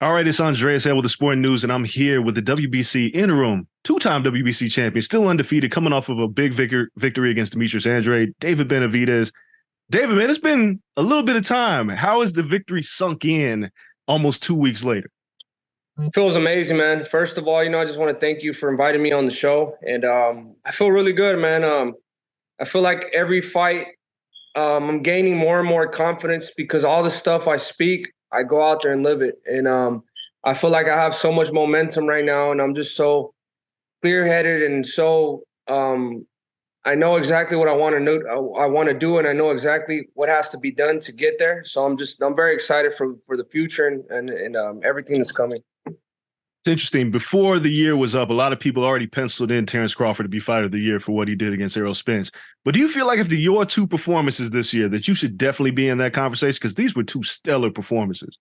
All right, it's Andreas here with the Sporting News, and I'm here with the WBC interim, two-time WBC champion, still undefeated, coming off of a big victory against Demetrius Andrade, David Benavidez. David, man, it's been a little bit of time. How has the victory sunk in almost 2 weeks later? Feels amazing, man. First of all, I just want to thank you for inviting me on the show, and I feel really good, man. I feel like every fight, I'm gaining more and more confidence because all the stuff I speak, I go out there and live it. And I feel like I have so much momentum right now, and I'm just so clear-headed and so I know exactly what I want to do. I want to do, and I know exactly what has to be done to get there. So I'm very excited for the future and everything that's coming. It's interesting. Before the year was up, a lot of people already penciled in Terrence Crawford to be fighter of the year for what he did against Errol Spence. But do you feel like after your two performances this year that you should definitely be in that conversation? Because these were two stellar performances.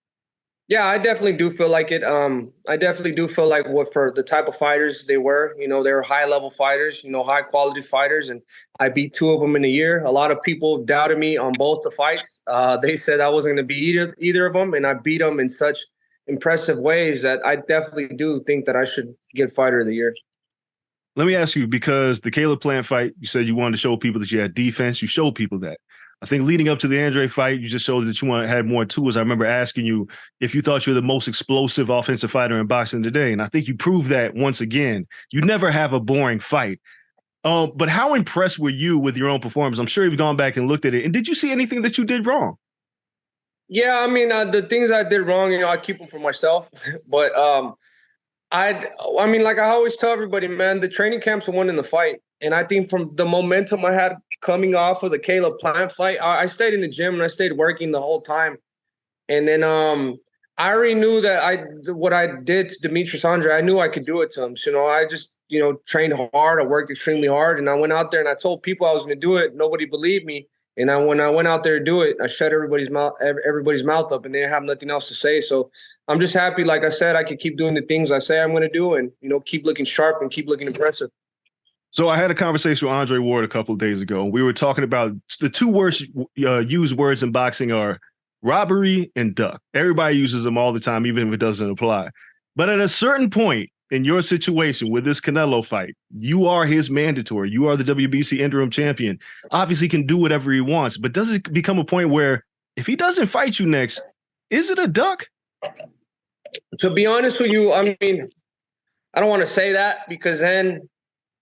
Yeah, I definitely do feel like it. I definitely do feel like what for the type of fighters they were, they were high level fighters, high quality fighters. And I beat two of them in a year. A lot of people doubted me on both the fights. They said I wasn't going to be either of them. And I beat them in such impressive ways that I definitely do think that I should get fighter of the year. Let me ask you, because the Caleb Plant fight, you said you wanted to show people that you had defense. You showed people that. I think leading up to the Andre fight, you just showed that you had more tools. I remember asking you if you thought you were the most explosive offensive fighter in boxing today. And I think you proved that once again. You never have a boring fight. But how impressed were you with your own performance? I'm sure you've gone back and looked at it. And did you see anything that you did wrong? Yeah, I mean, the things I did wrong, I keep them for myself. But I mean, like I always tell everybody, man, the training camps are winning the fight. And I think from the momentum I had coming off of the Caleb Plant fight, I stayed in the gym and I stayed working the whole time. And then I already knew that what I did to Demetrius Andrade, I knew I could do it to him. So, I just, trained hard. I worked extremely hard. And I went out there and I told people I was going to do it. Nobody believed me. And when I went out there to do it, I shut everybody's mouth up, and they have nothing else to say. So I'm just happy, like I said, I can keep doing the things I say I'm going to do, and keep looking sharp and keep looking impressive. So I had a conversation with Andre Ward a couple of days ago. We were talking about the two worst used words in boxing are robbery and duck. Everybody uses them all the time, even if it doesn't apply. But at a certain point in your situation with this Canelo fight, you are his mandatory. You are the WBC interim champion. Obviously, he can do whatever he wants. But does it become a point where if he doesn't fight you next, is it a duck? To be honest with you, I mean, I don't want to say that because then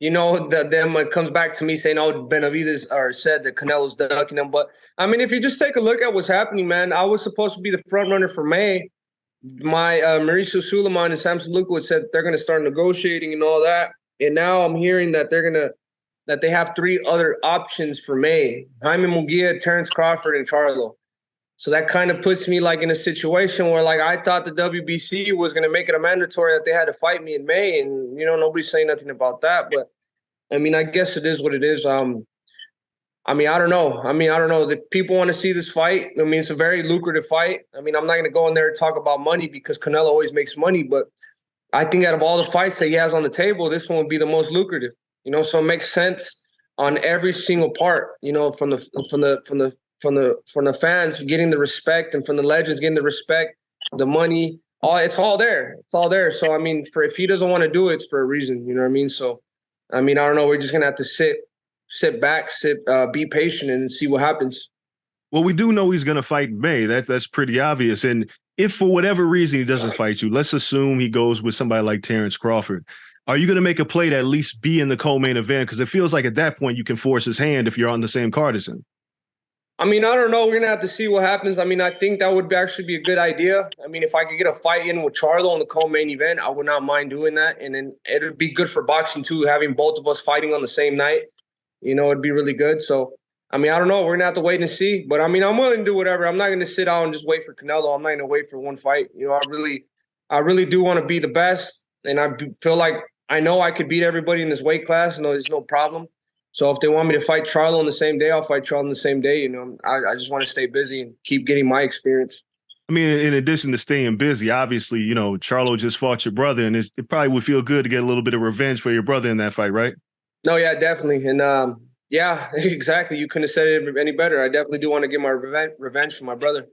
then it comes back to me saying, oh, Benavidez said that Canelo's ducking him. But, I mean, if you just take a look at what's happening, man, I was supposed to be the front runner for May. My Mauricio Suleiman and Samson Lukowicz said they're going to start negotiating and all that. And now I'm hearing that that they have three other options for May: Jaime Munguia, Terrence Crawford, and Charlo. So that kind of puts me like in a situation where like I thought the WBC was going to make it a mandatory that they had to fight me in May, and nobody's saying nothing about that. But I mean, I guess it is what it is. I mean, I don't know. If people want to see this fight, I mean, it's a very lucrative fight. I mean, I'm not going to go in there and talk about money because Canelo always makes money, but I think out of all the fights that he has on the table, this one would be the most lucrative. So it makes sense on every single part. From the fans getting the respect, and from the legends getting the respect, the money, it's all there. It's all there. So I mean, if he doesn't want to do it, it's for a reason. You know what I mean? So I mean, I don't know. We're just gonna have to sit back, be patient, and see what happens. Well, we do know he's going to fight May. That's pretty obvious. And if for whatever reason he doesn't fight you, let's assume he goes with somebody like Terrence Crawford. Are you going to make a play to at least be in the co-main event? Because it feels like at that point you can force his hand if you're on the same card as him. I mean, I don't know. We're going to have to see what happens. I mean, I think that would actually be a good idea. I mean, if I could get a fight in with Charlo in the co-main event, I would not mind doing that. And then it would be good for boxing, too, having both of us fighting on the same night. It'd be really good. So, I mean, I don't know. We're going to have to wait and see. But, I mean, I'm willing to do whatever. I'm not going to sit out and just wait for Canelo. I'm not going to wait for one fight. I really do want to be the best. And I feel like I know I could beat everybody in this weight class. No, there's no problem. So if they want me to fight Charlo on the same day, I'll fight Charlo on the same day. I just want to stay busy and keep getting my experience. I mean, in addition to staying busy, obviously, Charlo just fought your brother, and it probably would feel good to get a little bit of revenge for your brother in that fight, right? No, yeah, definitely. And yeah, exactly. You couldn't have said it any better. I definitely do want to get my revenge for my brother.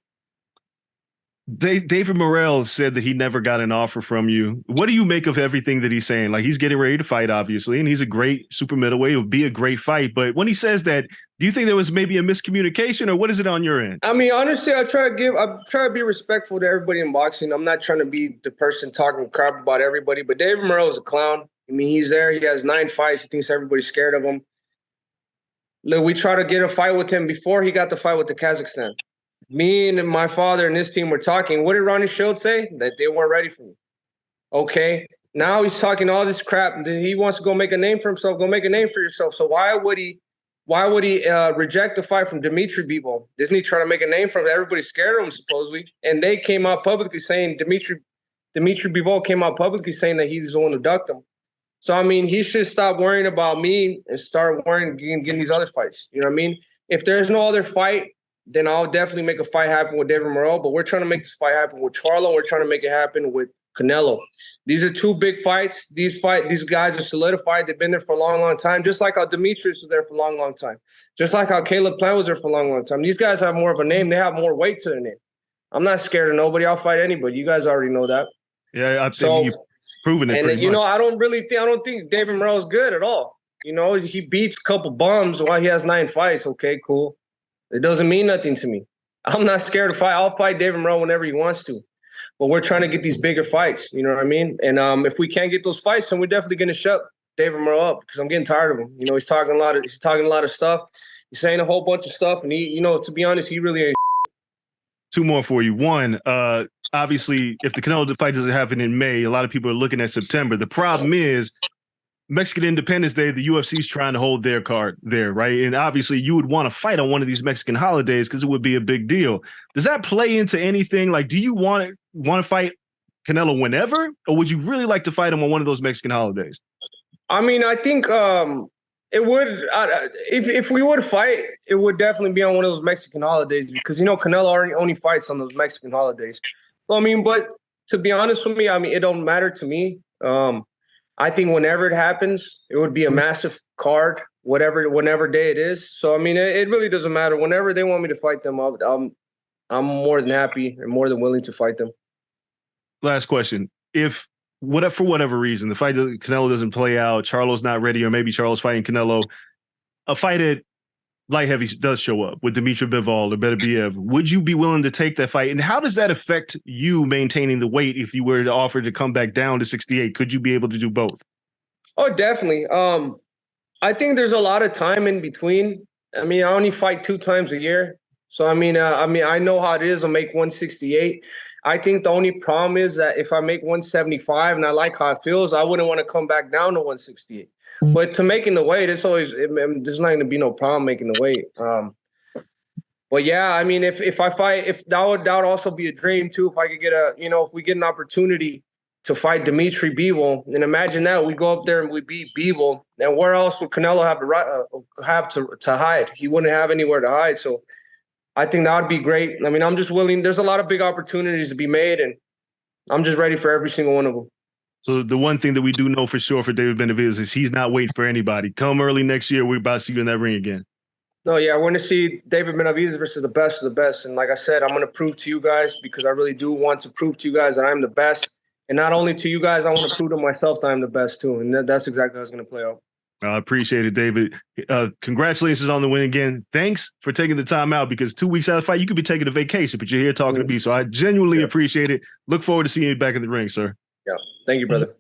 David Morrell said that he never got an offer from you. What do you make of everything that he's saying? Like, he's getting ready to fight, obviously, and he's a great super middleweight. It would be a great fight. But when he says that, do you think there was maybe a miscommunication, or what is it on your end? I mean, honestly, I try to be respectful to everybody in boxing. I'm not trying to be the person talking crap about everybody, but David Morrell is a clown. I mean, he's there. He has 9 fights. He thinks everybody's scared of him. Look, we tried to get a fight with him before he got the fight with the Kazakhstan. Me and my father and his team were talking. What did Ronnie Shields say? That they weren't ready for me. Okay. Now he's talking all this crap. He wants to go make a name for himself. Go make a name for yourself. So why would he reject the fight from Dimitri Bivol? Isn't he trying to make a name for him? Everybody's scared of him, supposedly. And they came out publicly saying, Dimitri Bivol came out publicly saying that he's the one who ducked him. So, I mean, he should stop worrying about me and start worrying getting these other fights. You know what I mean? If there's no other fight, then I'll definitely make a fight happen with David Morrell. But we're trying to make this fight happen with Charlo. We're trying to make it happen with Canelo. These are 2 big fights. These guys are solidified. They've been there for a long, long time. Just like how Demetrius was there for a long, long time. Just like how Caleb Plant was there for a long, long time. These guys have more of a name. They have more weight to their name. I'm not scared of nobody. I'll fight anybody. You guys already know that. Yeah, I think you've proven it. And know, I don't think David Morrell is good at all. You know, he beats a couple bums while he has 9 fights. Okay, cool. It doesn't mean nothing to me. I'm not scared to fight. I'll fight David Morrell whenever he wants to. But we're trying to get these bigger fights. You know what I mean? And if we can't get those fights, then we're definitely going to shut David Morrell up because I'm getting tired of him. You know, he's talking a lot of stuff. He's saying a whole bunch of stuff. And he, you know, to be honest, he really ain't. 2 more for you. One, obviously, if the Canelo fight doesn't happen in May, a lot of people are looking at September. The problem is Mexican Independence Day, the UFC's trying to hold their card there, right? And obviously, you would want to fight on one of these Mexican holidays because it would be a big deal. Does that play into anything? Like, do you want to fight Canelo whenever, or would you really like to fight him on one of those Mexican holidays? I mean, I think it would. If we would fight, it would definitely be on one of those Mexican holidays because, you know, Canelo only fights on those Mexican holidays. Well, I mean, but to be honest with me, I mean, it don't matter to me. I think whenever it happens, it would be a massive card, whenever day it is. So, I mean, it really doesn't matter. Whenever they want me to fight them, I'm more than happy and more than willing to fight them. Last question. If for whatever reason, the fight Canelo doesn't play out, Charlo's not ready, or maybe Charlo's fighting Canelo, a fight at light heavy does show up with Dimitri Bivol or Benavidez, would you be willing to take that fight? And how does that affect you maintaining the weight if you were to offer to come back down to 68? Could you be able to do both? Oh, definitely. I think there's a lot of time in between. I mean, I only fight 2 times a year. So, I mean, I know how it is to make 168. I think the only problem is that if I make 175 and I like how it feels, I wouldn't want to come back down to 168. But to making the weight, there's not going to be no problem making the weight. But yeah, I mean, if I fight, that would also be a dream too. If I could get if we get an opportunity to fight Dimitri Bivol, and imagine that we go up there and we beat Bivol, and where else would Canelo have to hide? He wouldn't have anywhere to hide. So I think that would be great. I mean, I'm just willing. There's a lot of big opportunities to be made, and I'm just ready for every single one of them. So the one thing that we do know for sure for David Benavidez is he's not waiting for anybody. Come early next year, we're about to see you in that ring again. No, yeah, we're going to see David Benavidez versus the best of the best. And like I said, I'm going to prove to you guys, because I really do want to prove to you guys that I'm the best. And not only to you guys, I want to prove to myself that I'm the best too. And that's exactly how it's going to play out. I appreciate it, David. Congratulations on the win again. Thanks for taking the time out, because 2 weeks out of the fight, you could be taking a vacation, but you're here talking to me. So I genuinely appreciate it. Look forward to seeing you back in the ring, sir. Yeah. Thank you, brother.